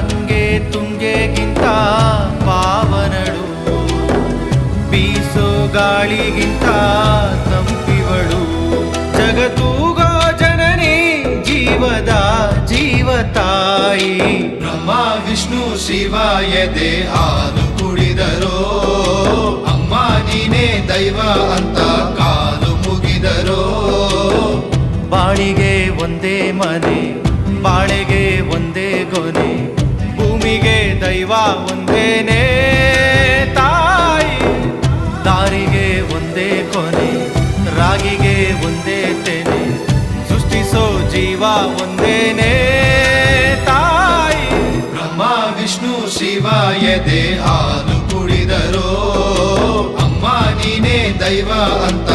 ಗಂಗೆ ತುಂಗೆಗಿಂತ ಪಾವನಳು, ಬೀಸೋ ಗಾಳಿಗಿಂತ ತಂಪಿವಳು, ಜಗತ್ತೂಗೋ ಜನನಿ ಜೀವದ ಜೀವತಾಯಿ. ಬ್ರಹ್ಮ ವಿಷ್ಣು ಶಿವ ಎದೆ ಹಾಲು ಕುಡಿದರೋ, ಅಮ್ಮ ನೀನೇ ದೈವ ಅಂತ ಕಾಲು ಮುಗಿದರೋ. ಬಾಳಿಗೆ ಒಂದೇ ಮನೆ, ಬಾಳೆಗೆ ಒಂದೇ ಗೊನೆ, ಭೂಮಿಗೆ ದೈವ ಒಂದೇನೇ ತಾಯಿ. ದಾರಿಗೆ ಒಂದೇ ಕೊನೆ, ರಾಗಿಗೆ ಒಂದೇ ತೆನೆ, ಸೃಷ್ಟಿಸೋ ಜೀವ ಒಂದೇನೇ ತಾಯಿ. ಬ್ರಹ್ಮ ವಿಷ್ಣು ಶಿವ ಎದೆ ಹಾಲು ಕುಡಿದರೋ, ಅಮ್ಮ ನೀನೇ ದೈವ ಅಂತ